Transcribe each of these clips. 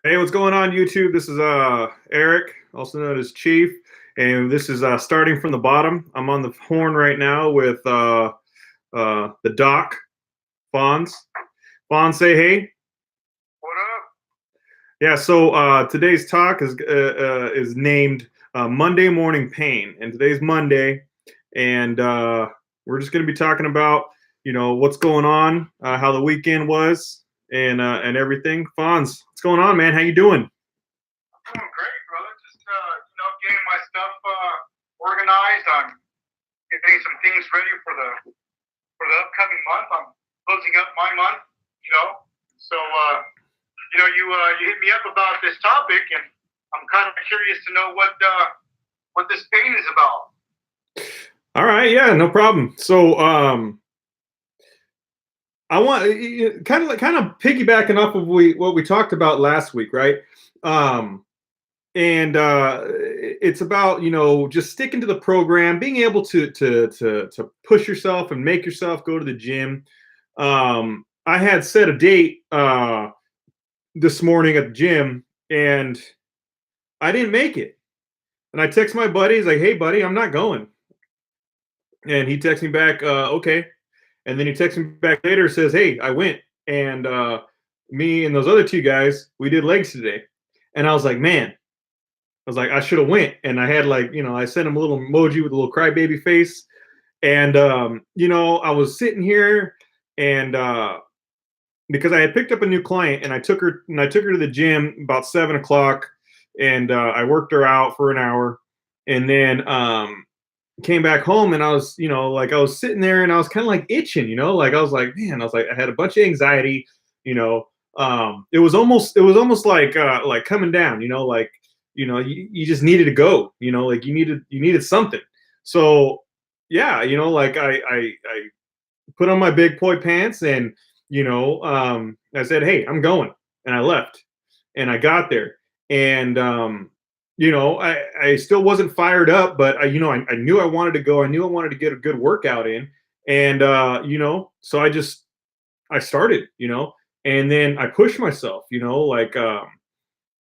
Hey, what's going on, YouTube? This is Eric, also known as Chief, and this is starting from the bottom. I'm on the horn right now with the Doc, Fonz. Fonz, say hey. What up? Yeah. So today's talk is named Monday Morning Pain, and today's Monday, and we're just going to be talking about what's going on, how the weekend was, and everything. Fonz, what's going on, man? How you doing? I'm doing great, brother. Just getting my stuff organized. I'm getting some things ready for the upcoming month. I'm closing up my month, you know. So you hit me up about this topic, and I'm kind of curious to know what this pain is about. All right, yeah, no problem. So, I want kind of piggybacking off of what we talked about last week, right? And it's about just sticking to the program, being able to push yourself and make yourself go to the gym. I had set a date this morning at the gym, and I didn't make it. And I text my buddy, he's like, "Hey, buddy, I'm not going." And he texts me back, "Okay." And then he texts me back later, says, "Hey, I went, and me and those other two guys, we did legs today." And I was like, "Man," I was like, "I should have went." And I had I sent him a little emoji with a little crybaby face. And I was sitting here, and because I had picked up a new client, and I took her to the gym about 7 o'clock, and I worked her out for an hour, and then came back home, and I was, I was sitting there, and I was kind of like itching, like I was like, man, I was like, I had a bunch of anxiety, you know. It was almost like coming down, you just needed to go, like you needed something. So yeah, like I put on my big boy pants, and I said, "Hey, I'm going," and I left, and I got there, and I still wasn't fired up, but I knew I wanted to go. I knew I wanted to get a good workout in, and so I started, and then I pushed myself, like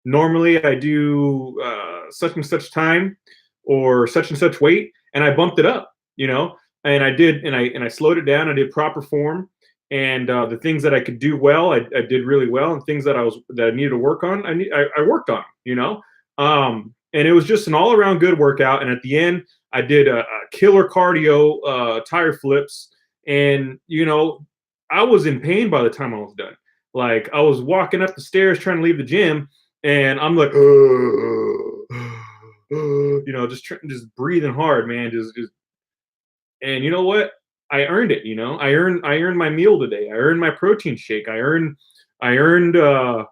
normally I do such and such time or such and such weight, and I bumped it up, and I did, and I slowed it down. I did proper form, and the things that I could do well, I did really well, and things that I needed to work on, I worked on, and it was just an all around good workout. And at the end, I did a killer cardio, tire flips, and I was in pain by the time I was done. Like I was walking up the stairs trying to leave the gym, and I'm like, just breathing hard, man, just. And you know what? I earned it. I earned my meal today. I earned my protein shake. I earned my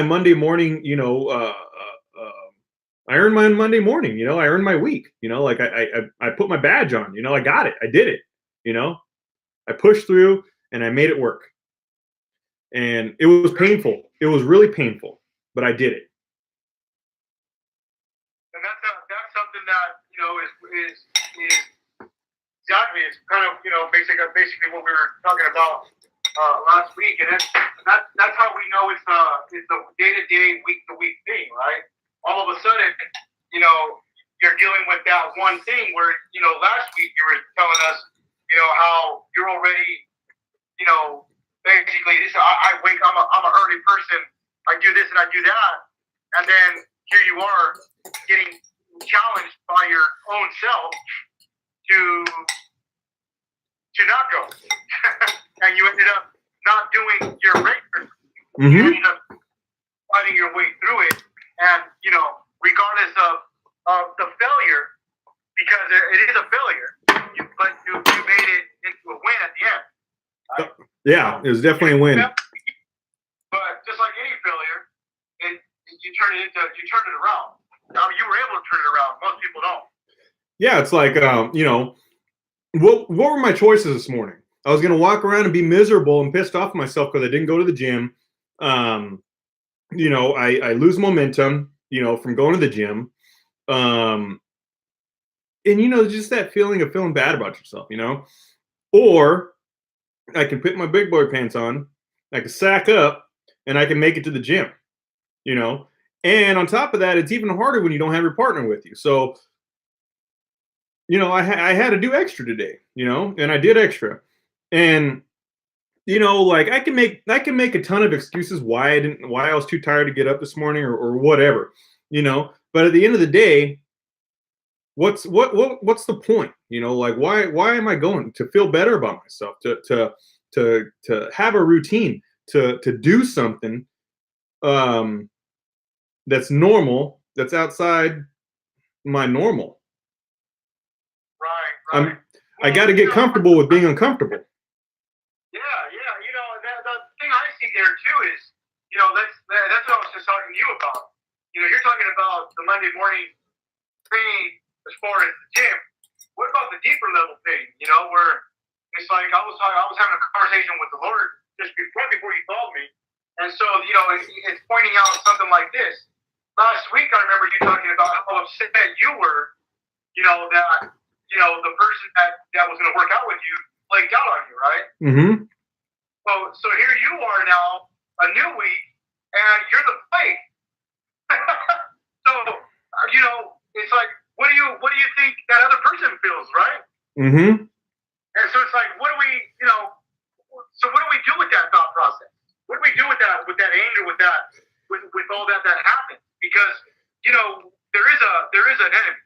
Monday morning. I earned my Monday morning. I earned my week. Like I put my badge on. I got it. I did it. You know, I pushed through, and I made it work. And it was painful. It was really painful, but I did it. And that's something that is exactly. It's kind of basically what we were talking about last week, and that's how we know it's a day-to-day, week-to-week thing, right? All of a sudden, you're dealing with that one thing where last week you were telling us how you're already basically this. I wake. I'm an early person. I do this and I do that, and then here you are getting challenged by your own self to not go, and you ended up not doing your regular. Mm-hmm. You ended up fighting your way through it, and regardless of the failure, because it is a failure, but you made it into a win at the end. Right? Yeah, it was definitely a win. But just like any failure, you turn it around. I mean, you were able to turn it around. Most people don't. Yeah, it's like what were my choices this morning? I was gonna walk around and be miserable and pissed off at myself because I didn't go to the gym. I lose momentum, from going to the gym. And just that feeling of feeling bad about yourself, or I can put my big boy pants on, I can sack up, and I can make it to the gym, you know. And on top of that, it's even harder when you don't have your partner with you. So, you know, I had to do extra today, you know, and I did extra. And you know, like I can make a ton of excuses why I was too tired to get up this morning or whatever, you know. But at the end of the day, what's the point? You know, like why am I going to feel better about myself, to have a routine, to do something that's normal, that's outside my normal. Right. I got to get comfortable with being uncomfortable. Yeah. You know, the thing I see there too is, you know, that's what I was just talking to you about. You know, you're talking about the Monday morning pain as far as the gym. What about the deeper level pain? You know, where it's like I was having a conversation with the Lord just before you called me, and so you know, it's pointing out something like this. Last week, I remember you talking about how upset you were. You know that. You know, the person that was going to work out with you flaked out on you, right? Mm-hmm. So here you are now, a new week, and you're the flake. So, you know, it's like, what do you think that other person feels, right? Mm-hmm. And so it's like, what do we do with that thought process? What do we do with that anger, with all that happens? Because, you know, there is an enemy.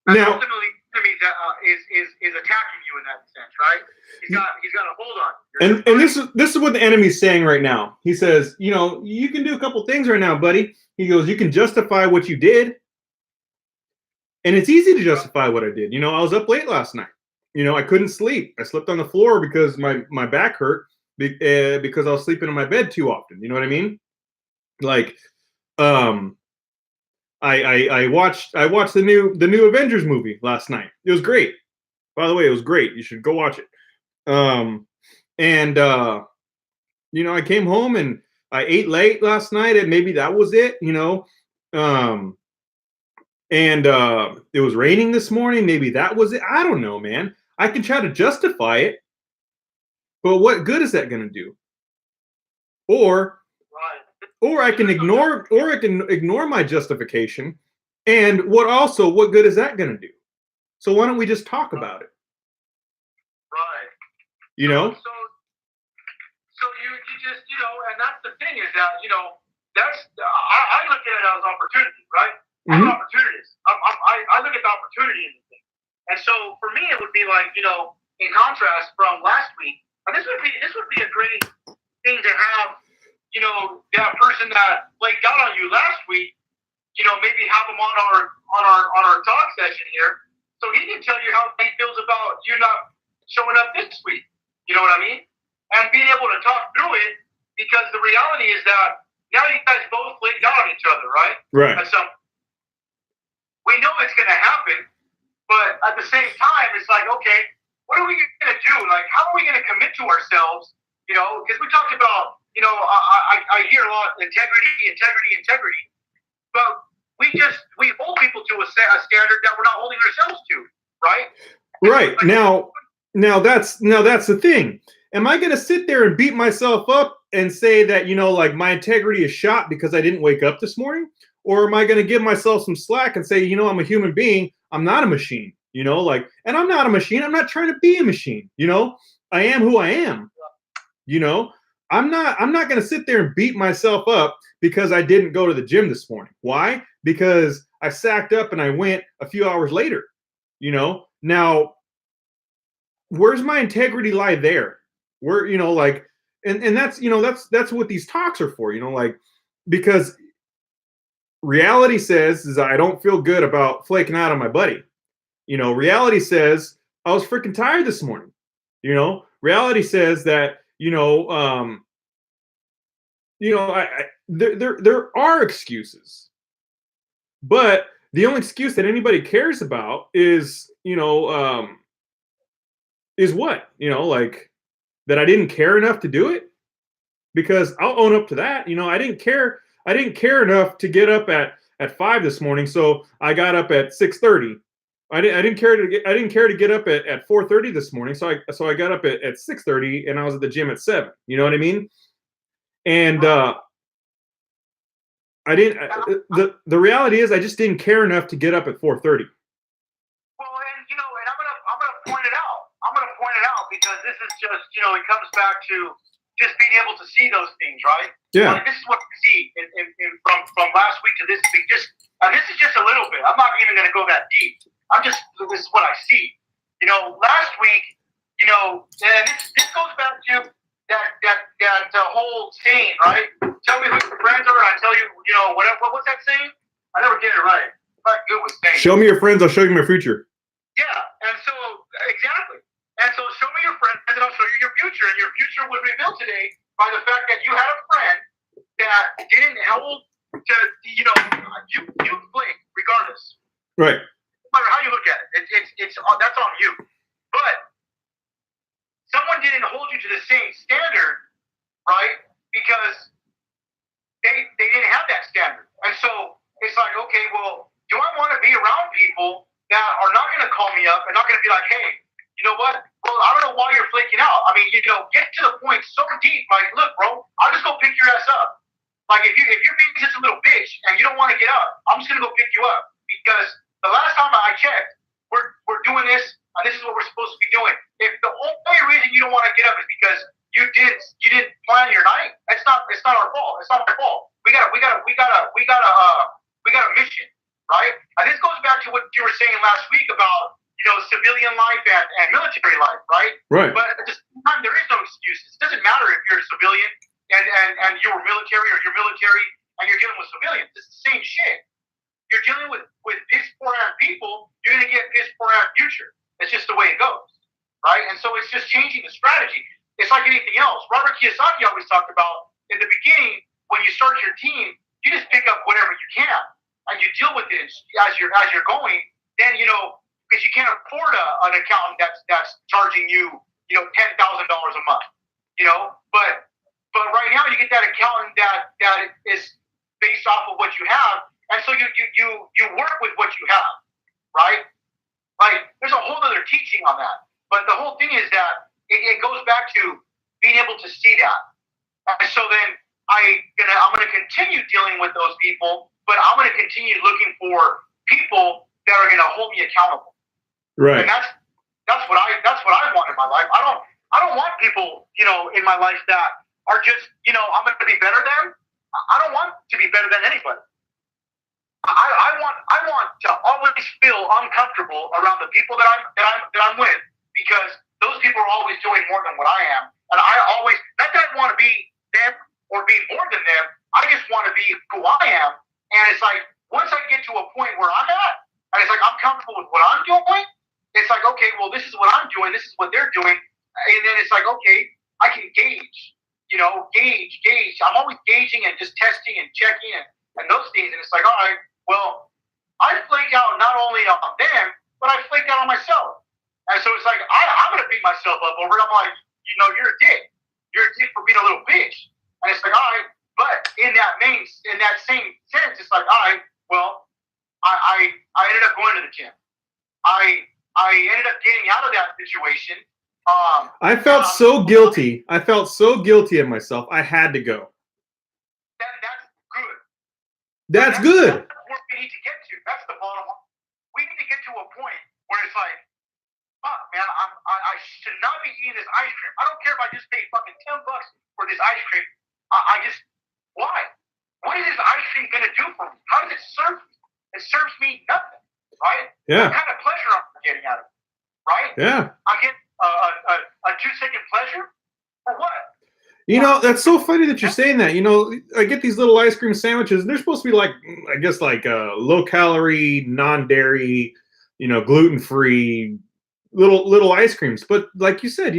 Now, ultimately, enemy that is attacking you in that sense, right? He's got a hold on you. And this is what the enemy's saying right now. He says, you know, you can do a couple things right now, buddy. He goes, you can justify what you did, and it's easy to justify what I did. You know, I was up late last night. You know, I couldn't sleep. I slept on the floor because my back hurt because I was sleeping in my bed too often. You know what I mean? Like, I watched the new Avengers movie last night. It was great. By the way, it was great. You should go watch it. You know, I came home and I ate late last night, and maybe that was it, you know. It was raining this morning. Maybe that was it. I don't know, man. I can try to justify it, but what good is that going to do? Or I can ignore my justification, and what good is that going to do? So why don't we just talk about it? Right. You know. So you just, you know, and that's the thing is that, you know, I look at it as opportunity, right? Mm-hmm. I'm opportunities. I look at the opportunity in the thing, and so for me it would be like, you know, in contrast from last week, and this would be a great thing to have. You know, that person that flaked out on you last week, you know, maybe have him on our talk session here, so he can tell you how he feels about you not showing up this week. You know what I mean? And being able to talk through it, because the reality is that now you guys both flaked out on each other, right? Right. And so we know it's going to happen, but at the same time, it's like, okay, what are we going to do? Like, how are we going to commit to ourselves? You know, because we talked about, you know, I hear a lot integrity, but we hold people to a standard that we're not holding ourselves to, right? Right. Now that's the thing. Am I going to sit there and beat myself up and say that, you know, like my integrity is shot because I didn't wake up this morning? Or am I going to give myself some slack and say, you know, I'm a human being. I'm not a machine, you know, like, and I'm not a machine. I'm not trying to be a machine. You know, I am who I am. You know, I'm not going to sit there and beat myself up because I didn't go to the gym this morning. Why? Because I sacked up and I went a few hours later, you know. Now, where's my integrity lie there? Where, you know, like, and that's, you know, that's what these talks are for, you know, like, because reality says is I don't feel good about flaking out on my buddy. You know, reality says I was freaking tired this morning. You know, reality says that, there are excuses, but the only excuse that anybody cares about is, is what, like that I didn't care enough to do it. Because I'll own up to that. You know, I didn't care enough to get up at 5 this morning, so I got up at 6:30. I didn't care to get up at 4:30 this morning, so I got up at 6:30 and I was at the gym at 7. You know what I mean? And I didn't. The reality is, I just didn't care enough to get up at 4:30. Well, and and I'm gonna point it out. I'm gonna point it out because this is just it comes back to just being able to see those things, right? Yeah. Like, this is what we see from last week to this week. And this is just a little bit. I'm not even gonna go that deep. This is what I see. Last week, and this goes back to that whole saying, right? Tell me who your friends are, and I tell you, whatever. What's that saying? I never get it right. I'm not good with saying. Show me your friends, I'll show you my future. Yeah, and so exactly. And so show me your friends, and I'll show you your future. And your future was revealed today by the fact that you had a friend that didn't hold to, you blink regardless. Right. No matter how you look at it, it's that's on you. But someone didn't hold you to the same standard, right? Because they didn't have that standard. And so it's like, okay, well, do I want to be around people that are not going to call me up and not going to be like, hey, you know what? Well, I don't know why you're flaking out. I mean, get to the point so deep. Like, look, bro, I'll just go pick your ass up. Like, if you're being just a little bitch and you don't want to get up, I'm just going to go pick you up. Because the last time I checked, we're doing this, and this is what we're supposed to be doing. If the only reason you don't want to get up is because you didn't plan your night, it's not our fault. It's not my fault. We got a mission, right? And this goes back to what you were saying last week about civilian life and military life, right? Right. But at the same time, there is no excuses. It doesn't matter if you're a civilian and you were military, or you're military and you're dealing with civilians. It's the same shit. You're dealing with piss poor ass people, you're gonna get piss poor ass future. It's just the way it goes, right? And so it's just changing the strategy. It's like anything else. Robert Kiyosaki always talked about in the beginning, when you start your team, you just pick up whatever you can and you deal with it as you're going. Then because you can't afford an accountant that's charging you $10,000 a month, But right now you get that accountant that is based off of what you have, and so you work with what you have, right? Like, there's a whole other teaching on that, but the whole thing is that it goes back to being able to see that, and so then I'm gonna continue dealing with those people, but I'm gonna continue looking for people that are gonna hold me accountable. Right. And that's what I want in my life. I don't want people, in my life that are just, I'm going to be better than. I don't want to be better than anybody. I want to always feel uncomfortable around the people that I'm with, because those people are always doing more than what I am, and I always, not that I want to be them or be more than them. I just want to be who I am, and it's like once I get to a point where I'm at, and it's like I'm comfortable with what I'm doing. It's like, okay, well, this is what I'm doing. This is what they're doing. And then it's like, okay, I can gauge. I'm always gauging and just testing and checking and those things. And it's like, all right, well, I flake out not only on them, but I flake out on myself. And so it's like, I'm going to beat myself up over it. I'm like, you're a dick. You're a dick for being a little bitch. And it's like, all right, but in that same sense, it's like, all right, well, I ended up going to the gym. I ended up getting out of that situation. I felt so guilty. I felt so guilty of myself. I had to go. That's good. That's good. That's what we need to get to. That's the bottom line. We need to get to a point where it's like, fuck, man, I should not be eating this ice cream. I don't care if I just paid fucking $10 for this ice cream. Why? What is this ice cream gonna do for me? How does it serve me? It serves me nothing, right? Yeah. What kind of pleasure I'm getting out of it, right? Yeah. I'm getting a 2-second pleasure for what? That's so funny that you're saying that. I get these little ice cream sandwiches, and they're supposed to be like, I guess, like low calorie, non-dairy, gluten-free little ice creams. But like you said,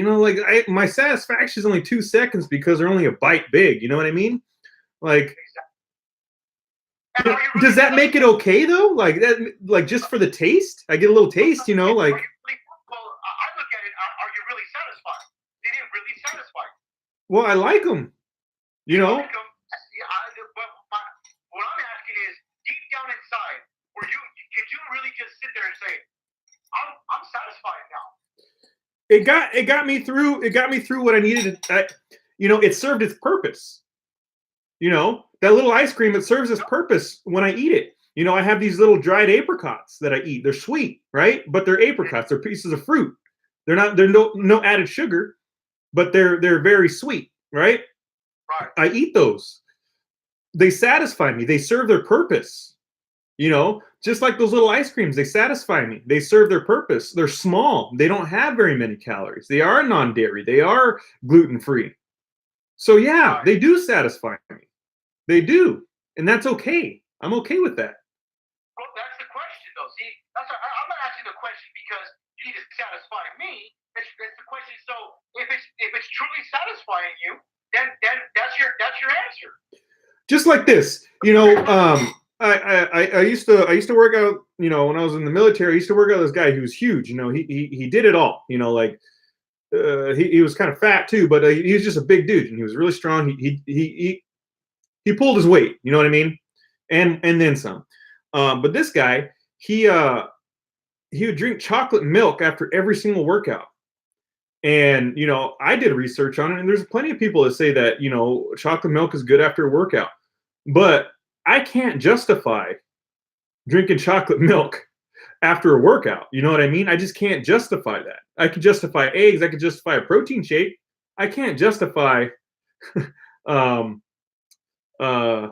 my satisfaction is only 2 seconds because they're only a bite big. You know what I mean? Like, does that make it okay though? Like that, like just for the taste? I get a little taste, like. Well, I look at it. Are you really satisfied? Did it really satisfy you? Well, I like them. Like them? What I'm asking is, deep down inside, could you really just sit there and say, I'm satisfied now? It got me through. It got me through what I needed. It served its purpose. You know, that little ice cream, it serves its purpose when I eat it. You know, I have these little dried apricots that I eat. They're sweet, right? But they're apricots. They're pieces of fruit. They're no added sugar, but they're very sweet, right? Right. I eat those. They satisfy me. They serve their purpose. You know, just like those little ice creams, they satisfy me. They serve their purpose. They're small. They don't have very many calories. They are non-dairy. They are gluten-free. So yeah, Right. they do satisfy me. They do. And that's okay. I'm okay with that. Well, that's the question, though. See, I'm not asking the question because you need to satisfy me. It's the question. So if it's truly satisfying you, then that's your answer. Just like this, you know, I used to work out, you know, when I was in the military. I used to work out with this guy who was huge. You know, he did it all. You know, like he was kind of fat too, but he was just a big dude, and he was really strong. He pulled his weight. You know what I mean? And then some. But this guy, he would drink chocolate milk after every single workout. And you know, I did research on it, and there's plenty of people that say that, you know, chocolate milk is good after a workout. But I can't justify drinking chocolate milk after a workout. You know what I mean? I just can't justify that. I could justify eggs. I could justify a protein shake. I can't justify um, a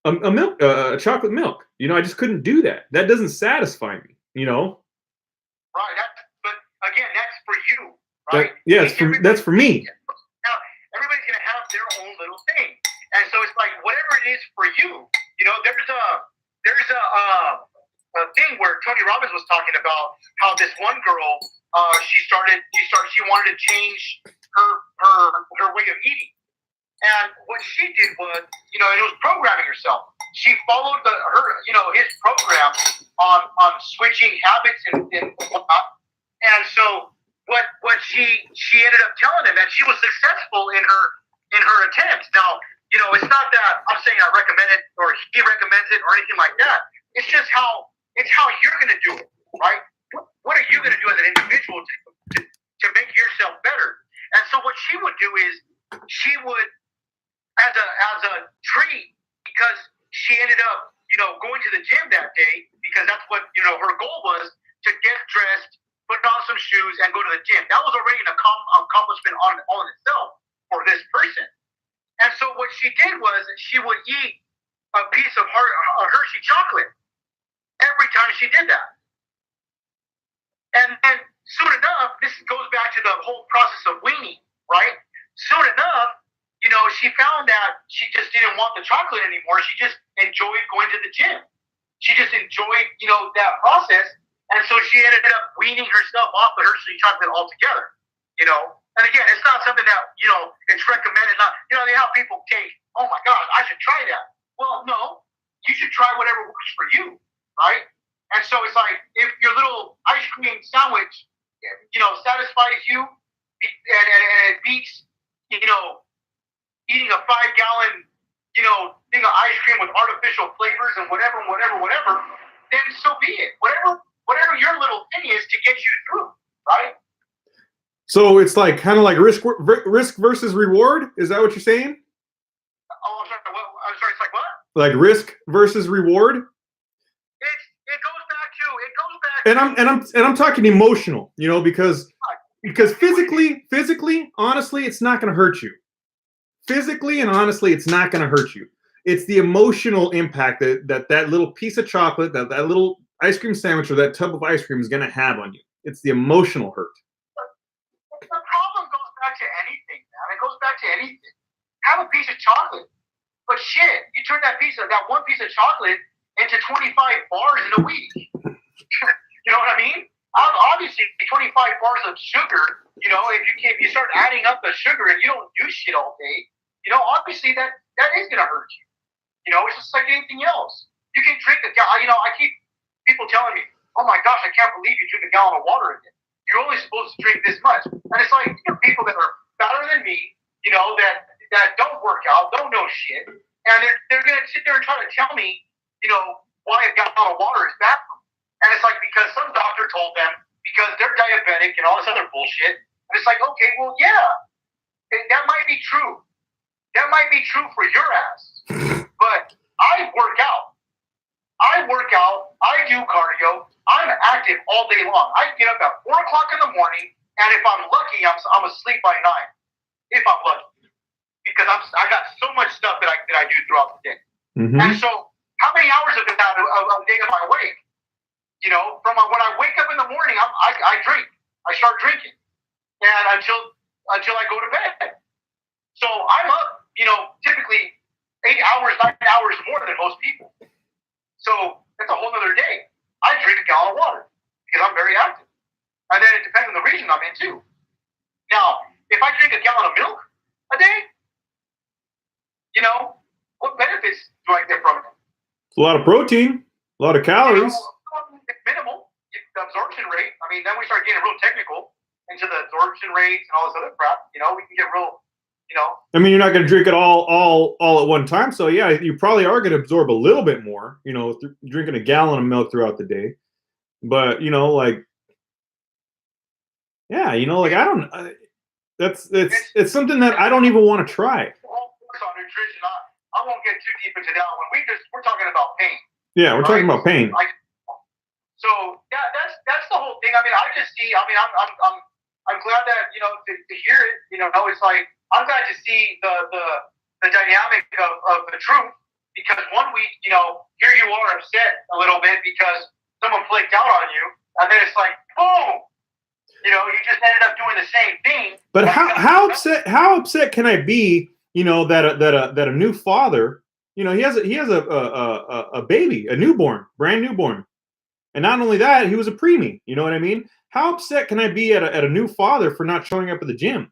milk, chocolate milk. You know, I just couldn't do that. That doesn't satisfy me. You know. Right. But again, that's for you, right? That's for me. Now, everybody's gonna have their own little thing, and so it's like whatever it is for you. You know, there's a thing where Tony Robbins was talking about how this one girl, she wanted to change her way of eating. And what she did was, you know, it was programming herself. She followed his program on switching habits and whatnot. And so what she ended up telling him that she was successful in her attempts. Now, you know, it's not that I'm saying I recommend it or he recommends it or anything like that. It's just how you're going to do it, right? What are you going to do as an individual to make yourself better? And so what she would do is she would, as a treat, because she ended up, you know, going to the gym that day because that's what, you know, her goal was, to get dressed, put on some shoes, and go to the gym. That was already an accomplishment on itself for this person. And so what she did was she would eat a piece of Hershey chocolate every time she did that. And then soon enough, this goes back to the whole process of weaning, right? Soon enough, you know, she found that she just didn't want the chocolate anymore. She just enjoyed going to the gym. She just enjoyed, you know, that process. And so she ended up weaning herself off the Hershey chocolate altogether, you know. And again, it's not something that, you know, it's recommended. Not, you know, they have people take, oh my God, I should try that. Well, no, you should try whatever works for you, right? And so it's like, if your little ice cream sandwich, you know, satisfies you and it beats, you know, eating a 5-gallon, you know, thing of ice cream with artificial flavors and whatever, then so be it. Whatever your little thing is to get you through, right? So it's like kind of like risk versus reward. Is that what you're saying? Oh, I'm sorry. I'm sorry. It's like what? Like risk versus reward. It goes back to. And I'm talking emotional, you know, because physically, honestly, it's not going to hurt you. Physically and honestly, it's not going to hurt you. It's the emotional impact that little piece of chocolate, that little ice cream sandwich or that tub of ice cream is going to have on you. It's the emotional hurt. The problem goes back to anything, man. It goes back to anything. Have a piece of chocolate. But shit, you turn that one piece of chocolate into 25 bars in a week. You know what I mean? Obviously, 25 bars of sugar, you know, if you start adding up the sugar and you don't do shit all day, you know, obviously that is going to hurt you. You know, it's just like anything else. You can drink you know, I keep people telling me, oh my gosh, I can't believe you drink a gallon of water a day. You're only supposed to drink this much. And it's like, you know, people that are fatter than me, you know, that don't work out, don't know shit, and they're going to sit there and try to tell me, you know, why a gallon of water is bad for them. And it's like, because some doctor told them, because they're diabetic and all this other bullshit. And it's like, okay, well, yeah, that might be true. That might be true for your ass, but I work out. I do cardio. I'm active all day long. I get up at 4 o'clock in the morning, and if I'm lucky, I'm asleep by 9. If I'm lucky, because I got so much stuff that I do throughout the day. Mm-hmm. And so, how many hours of that a day am I awake? You know, from when I wake up in the morning, I drink. I start drinking, and until I go to bed. So I'm up, you know, typically 8 hours, 9 hours more than most people. So that's a whole other day. I drink a gallon of water because I'm very active. And then it depends on the region I'm in too. Now, if I drink a gallon of milk a day, you know, what benefits do I get from it? It's a lot of protein, a lot of calories. It's minimal. The absorption rate, I mean, then we start getting real technical into the absorption rates and all this other crap. You know, we can get real, you know. I mean, you're not going to drink it all at one time. So, yeah, you probably are going to absorb a little bit more, you know, drinking a gallon of milk throughout the day. But, you know, like, yeah, you know, like, it's something that I don't even want to try. On nutrition, I won't get too deep into that one. We're talking about pain. Yeah, we're talking about pain. So yeah, that's the whole thing. I mean, I just see. I mean, I'm glad that, you know, to hear it. You know, it's like I'm glad to see the dynamic of the truth, because one week, you know, here you are upset a little bit because someone flaked out on you, and then it's like boom, you know, you just ended up doing the same thing. But how upset can I be? You know, that a new father, you know, he has a baby, a newborn, brand newborn. And not only that, he was a preemie. You know what I mean? How upset can I be at a new father for not showing up at the gym?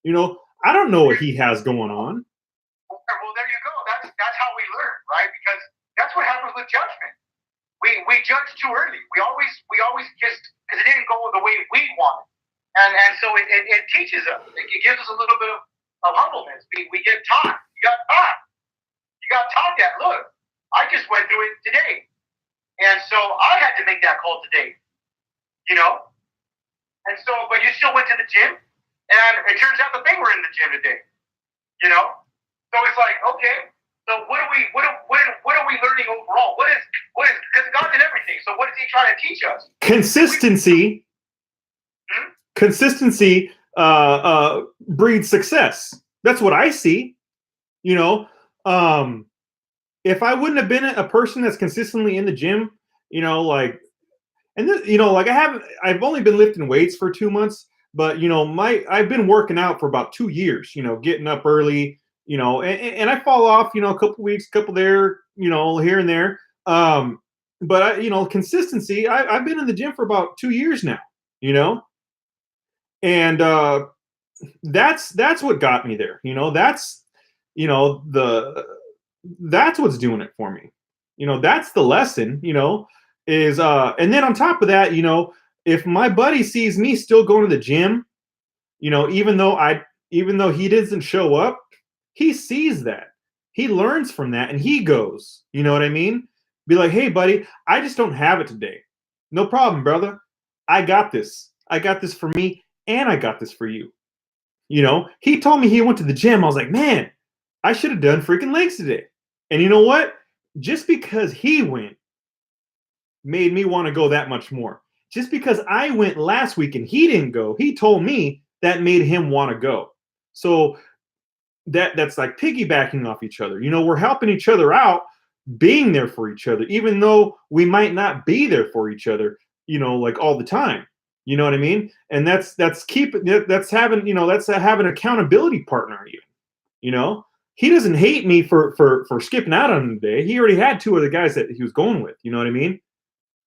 You know, I don't know what he has going on. Well, there you go. That's how we learn, right? Because that's what happens with judgment. We judge too early. We always just, because it didn't go the way we wanted, and so it teaches us. It gives us a little bit of humbleness. We get taught. You got taught that. Look, I just went through it today. And so I had to make that call today, you know? And so, but you still went to the gym, and it turns out that they were in the gym today, you know? So it's like, okay, so what are we learning overall? What is, because God did everything, so what is he trying to teach us? Consistency. Consistency breeds success. That's what I see, you know? If I wouldn't have been a person that's consistently in the gym, you know, like, and you know, like I've only been lifting weights for 2 months, but you know, I've been working out for about 2 years, you know, getting up early, you know, and I fall off, you know, a couple weeks, couple there, you know, here and there. But you know, consistency, I've been in the gym for about 2 years now, you know, and that's what got me there, you know, that's, you know, that's what's doing it for me. You know, that's the lesson, you know, is and then on top of that, you know, if my buddy sees me still going to the gym, you know, even though he doesn't show up, he sees that. He learns from that and he goes. You know what I mean? Be like, "Hey buddy, I just don't have it today." No problem, brother. I got this. I got this for me and I got this for you. You know, he told me he went to the gym. I was like, "Man, I should have done freaking legs today." And you know what? Just because he went made me want to go that much more. Just because I went last week and he didn't go, he told me that made him want to go. So that's like piggybacking off each other. You know, we're helping each other out, being there for each other, even though we might not be there for each other, you know, like all the time. You know what I mean? And that's having, you know, that's having an accountability partner even, you know? He doesn't hate me for skipping out on the day. He already had 2 other guys that he was going with. You know what I mean?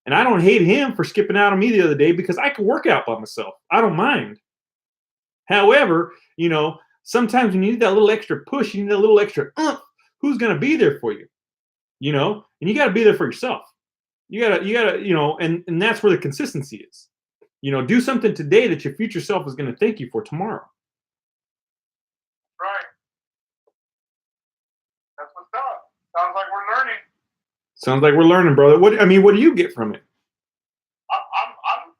And I don't hate him for skipping out on me the other day because I can work out by myself. I don't mind. However, you know, sometimes when you need that little extra push, you need a little extra who's going to be there for you? You know? And you got to be there for yourself. You got to, you know, and that's where the consistency is. You know, do something today that your future self is going to thank you for tomorrow. Right. That's what's up. Sounds like we're learning. Sounds like we're learning, brother. What do you get from it? I'm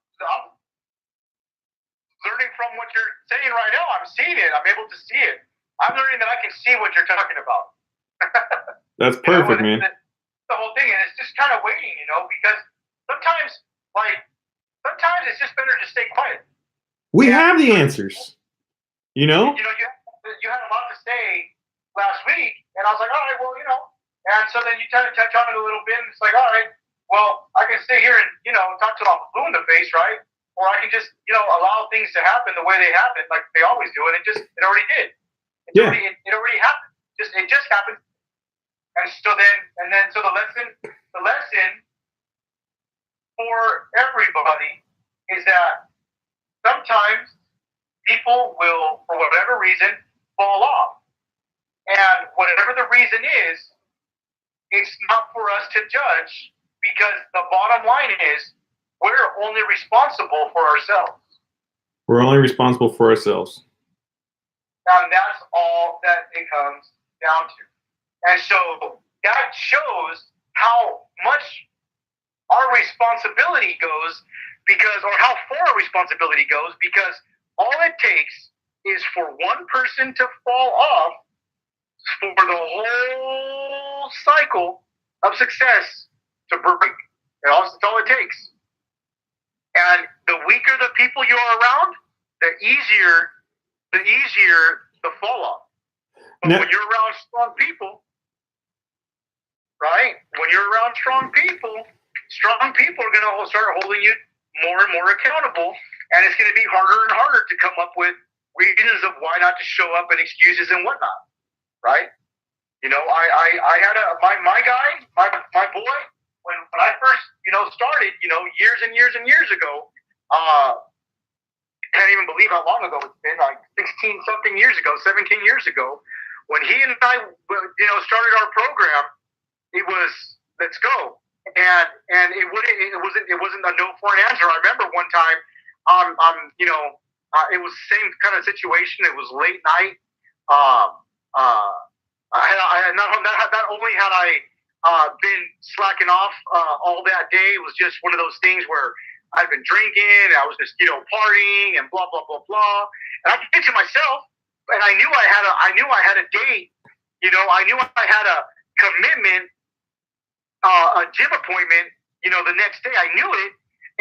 learning from what you're saying right now. I'm seeing it. I'm able to see it. I'm learning that I can see what you're talking about. That's perfect, man. The whole thing, and it's just kind of waiting, because sometimes it's just better to stay quiet. We have the answers, You had a lot to say last week, and I was like, all right, well, and so then you kind of touch on it a little bit, and it's like, all right, well, I can stay here and talk till I'm blue in the face, right? Or I can just allow things to happen the way they happen, like they always do, and it already did. It already happened. It just happened. And so the lesson for everybody is that sometimes people will, for whatever reason, fall off. And whatever the reason is, it's not for us to judge, because the bottom line is we're only responsible for ourselves. We're only responsible for ourselves. And that's all that it comes down to. And so that shows how much our responsibility goes, or how far our responsibility goes, because all it takes is for one person to fall off for the whole cycle of success to break. That's all it takes. And the weaker the people you are around, the easier the fall off. But when you're around strong people, right? When you're around strong people are going to start holding you more and more accountable, and it's going to be harder and harder to come up with reasons of why not to show up and excuses and whatnot, right? I had my guy, my boy, when I first started, years and years and years ago. Can't even believe how long ago it's been, like 16 something years ago, 17 years ago, when he and I, started our program. It was, let's go. And it wasn't a no for an answer. I remember one time, it was the same kind of situation. It was late night. Not only had I been slacking off all that day, it was just one of those things where I'd been drinking, I was just, partying and blah, blah, blah, blah. And I did to myself, and I knew I had a date, I knew I had a commitment, a gym appointment, the next day. I knew it,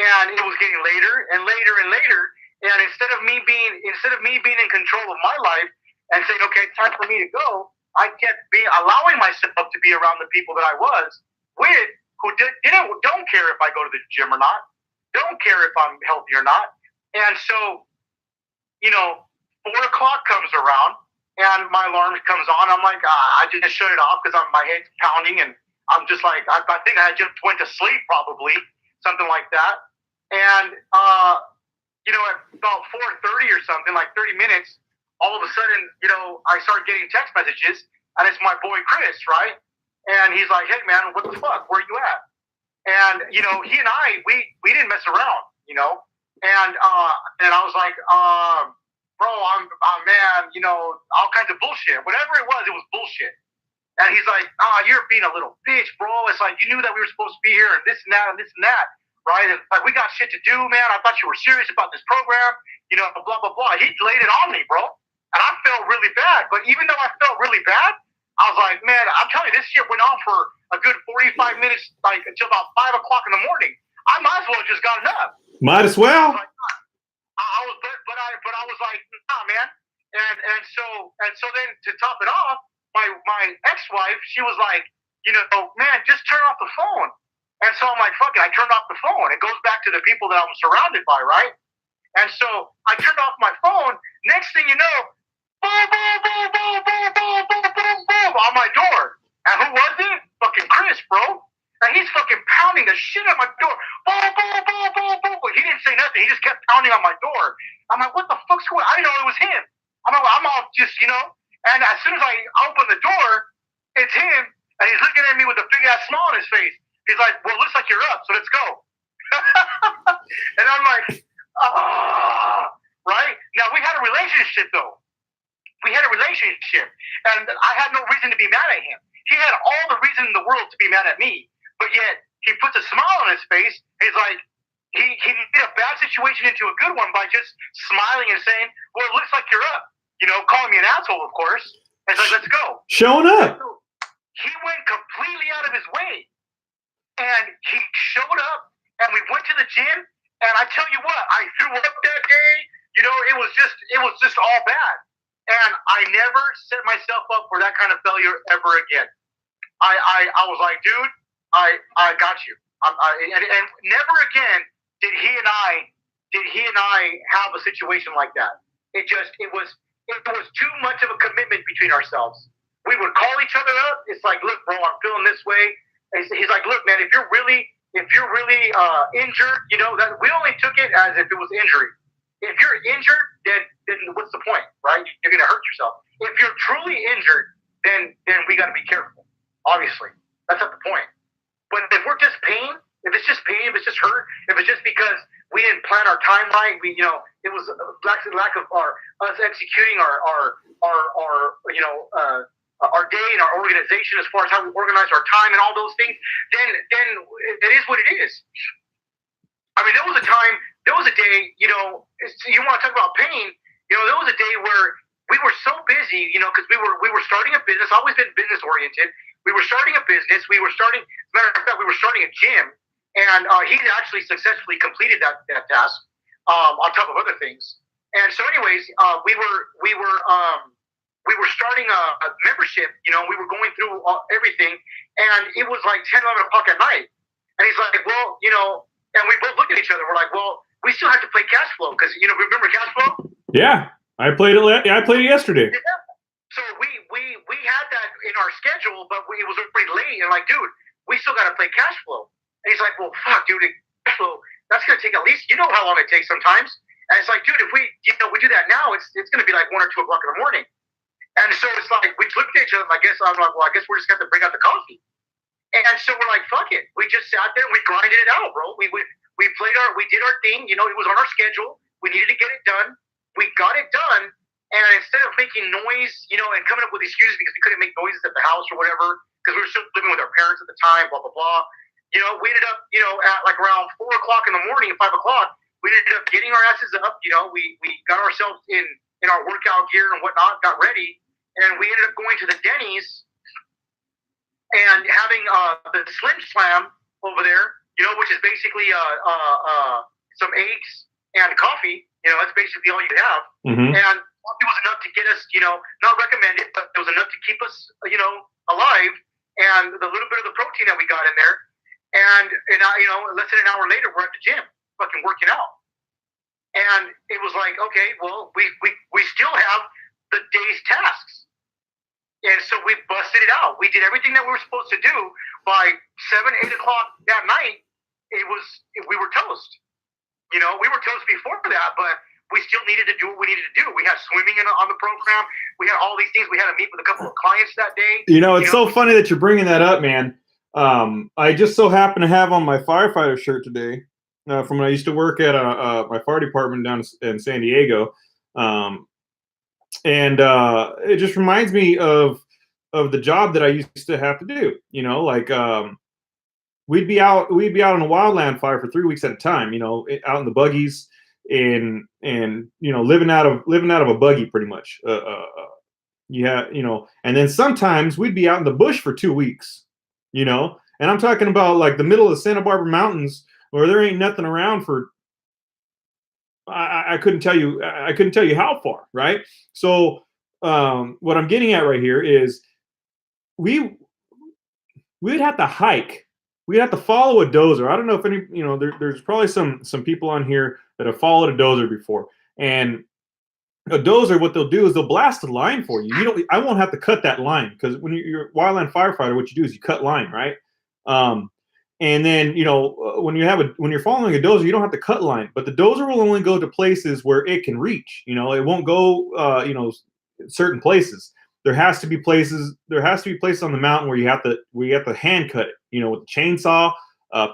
and it was getting later and later and later. And instead of me being in control of my life and saying, okay, it's time for me to go, I kept allowing myself to be around the people that I was with, who don't care if I go to the gym or not, don't care if I'm healthy or not. And so, 4 o'clock comes around and my alarm comes on. I'm like, I just shut it off because my head's pounding, and I'm just like, I think I just went to sleep, probably something like that. And at about 4:30 or something, like 30 minutes, all of a sudden, I start getting text messages, and it's my boy Chris, right? And he's like, hey man, what the fuck? Where are you at? And he and I, we didn't mess around, And I was like, bro, I'm man, all kinds of bullshit. Whatever it was bullshit. And he's like, you're being a little bitch, bro. It's like, you knew that we were supposed to be here and this and that and this and that, right? And like, we got shit to do, man. I thought you were serious about this program, blah, blah, blah. He laid it on me, bro. And I felt really bad. But even though I felt really bad, I was like, man, I'm telling you, this shit went on for a good 45 minutes, like until about 5 o'clock in the morning. I might as well have just gotten up. Might as well. But I was like, nah, man. And so then to top it off, my ex-wife, she was like, man, just turn off the phone. And so I'm like, fuck it, I turned off the phone. It goes back to the people that I'm surrounded by, right? And so I turned off my phone. Next thing you know, boom, boom, boom, boom, boom, boom, boom, boom, boom, on my door. And who was it? Fucking Chris, bro. And he's fucking pounding the shit at my door. Boom, boom, boom, boom, boom. But he didn't say nothing. He just kept pounding on my door. I'm like, what the fuck's going on? I didn't know it was him. I'm all just, And as soon as I open the door, it's him, and he's looking at me with a big ass smile on his face. He's like, well, it looks like you're up, so let's go. And I'm like, right? Now, we had a relationship, though. We had a relationship, and I had no reason to be mad at him. He had all the reason in the world to be mad at me, but yet he puts a smile on his face. He's like, he made a bad situation into a good one by just smiling and saying, well, it looks like you're up. calling me an asshole, of course. And it's like, let's go. Showing up. He went completely out of his way. And he showed up, and we went to the gym, and I tell you what, I threw up that day. It was just all bad. And I never set myself up for that kind of failure ever again. I was like, dude, I got you. And never again did he and I have a situation like that. It was too much of a commitment between ourselves. We would call each other up. It's like, look, bro, I'm feeling this way. And he's like, look, man, if you're really injured, that we only took it as if it was injury. If you're injured, then what's the point, right? You're gonna hurt yourself. If you're truly injured, then we got to be careful. Obviously, that's not the point. But if we're just pain, if it's just pain, if it's just hurt, if it's just because we didn't plan our timeline, it was a lack of us executing our day and our organization as far as how we organize our time and all those things, then it is what it is. I mean, there was a day, you want to talk about pain, there was a day where we were so busy, because we were starting a business, always been business oriented. We were starting a business. As a matter of fact, we were starting a gym, and he actually successfully completed that task on top of other things. And so, anyways, we were starting a membership. We were going through everything, and it was like 10, 11 o'clock at night. And he's like, well, and we both looked at each other. We're like, well, we still have to play cash flow because remember cash flow? Yeah, I played it. I played it yesterday. Yeah. So we had that in our schedule, but it was pretty late. And like, dude, we still got to play cash flow. And he's like, well, fuck, dude, cash flow, that's gonna take at least how long it takes sometimes. And it's like, dude, if we we do that now, it's gonna be like 1 or 2 o'clock in the morning. And so it's like we looked at each other. And I guess we're just gonna have to bring out the coffee. And so we're like, fuck it. We just sat there and we grinded it out, bro. We did our thing. It was on our schedule. We needed to get it done. We got it done. And instead of making noise, and coming up with excuses because we couldn't make noises at the house or whatever, because we were still living with our parents at the time, blah, blah, blah. We ended up, at like around 4 o'clock in the morning, 5 o'clock, we ended up getting our asses up. We got ourselves in our workout gear and whatnot, got ready. And we ended up going to the Denny's and having the Slim Slam over there, which is basically some eggs and coffee. That's basically all you have. Mm-hmm. And it was enough to get us, not recommended, but it was enough to keep us, alive. And the little bit of the protein that we got in there. And less than an hour later, we're at the gym, fucking working out. And it was like, okay, well, we still have the day's tasks. And so we busted it out. We did everything that we were supposed to do. By 7, 8 o'clock that night, we were toast. We were toast before that, but we still needed to do what we needed to do. We had swimming on the program. We had all these things. We had to meet with a couple of clients that day. It's so funny that you're bringing that up, man. I just so happen to have on my firefighter shirt today from when I used to work at my fire department down in San Diego. And it just reminds me of the job that I used to have to do. We'd be out on a wildland fire for 3 weeks at a time. Out in the buggies and living out of a buggy pretty much. And then sometimes we'd be out in the bush for 2 weeks. And I'm talking about like the middle of the Santa Barbara Mountains where there ain't nothing around for. I couldn't tell you how far, right? So what I'm getting at right here is we'd have to hike. We'd have to follow a dozer. I don't know if any, there's probably some people on here that have followed a dozer before. And a dozer, what they'll do is they'll blast a line for you. I won't have to cut that line because when you're a wildland firefighter, what you do is you cut line, right? And then, when you're following a dozer, you don't have to cut line, but the dozer will only go to places where it can reach. It won't go, certain places. There has to be places on the mountain where you have to hand cut it, with a chainsaw,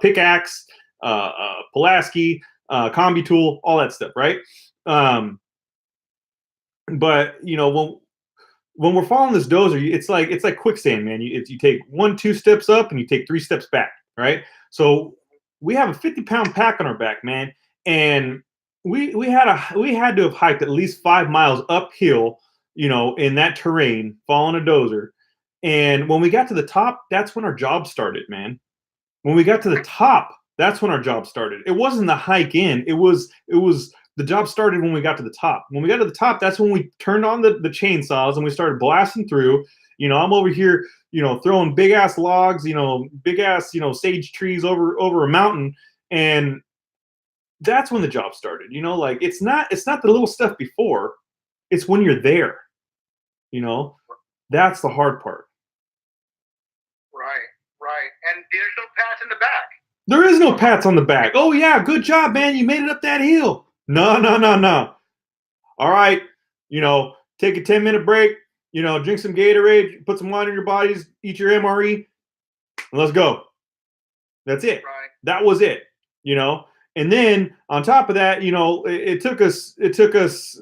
pickaxe, Pulaski, combi tool, all that stuff, right? But when we're following this dozer, it's like quicksand, man. You take 1, 2 steps up and you take 3 steps back, right? So we have a 50-pound pack on our back, man, and we had to have hiked at least 5 miles uphill in that terrain, following a dozer. And when we got to the top, that's when our job started, man. When we got to the top, that's when our job started. It wasn't the hike in. It was the job started when we got to the top. When we got to the top, that's when we turned on the chainsaws and we started blasting through. I'm over here, throwing big ass logs, big ass, sage trees over a mountain, and that's when the job started. Like it's not the little stuff before. It's when you're there. That's the hard part. Right. And there's no pats in the back. There is no pats on the back. Oh yeah, good job, man. You made it up that hill. No. All right, take a 10-minute break. Drink some Gatorade, put some wine in your bodies, eat your MRE, and let's go. That's it. Right. That was it. And then on top of that, it took us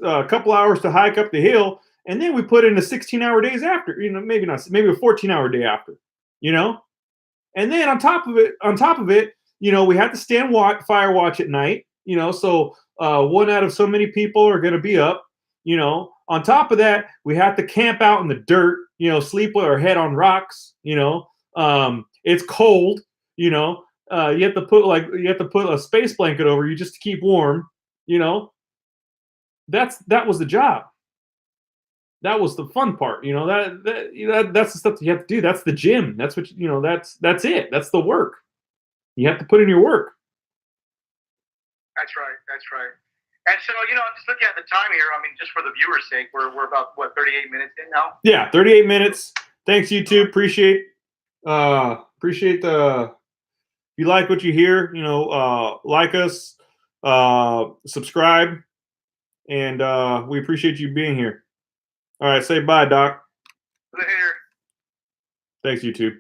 a couple hours to hike up the hill, and then we put in a 16-hour days after. Maybe not, maybe a 14-hour day after. And then on top of it, we had to stand fire watch at night. So one out of so many people are going to be up. On top of that, we had to camp out in the dirt. Sleep with our head on rocks. It's cold. You have to put a space blanket over you just to keep warm. That was the job. That was the fun part. That's the stuff that you have to do. That's the gym. That's what that's it. That's the work. You have to put in your work. That's right. And so, I'm just looking at the time here. I mean, just for the viewer's sake, we're about 38 minutes in now. Yeah, 38 minutes. Thanks, YouTube. Appreciate the. If you like what you hear, like us, subscribe, and we appreciate you being here. All right, say bye, Doc. Later. Thanks, YouTube.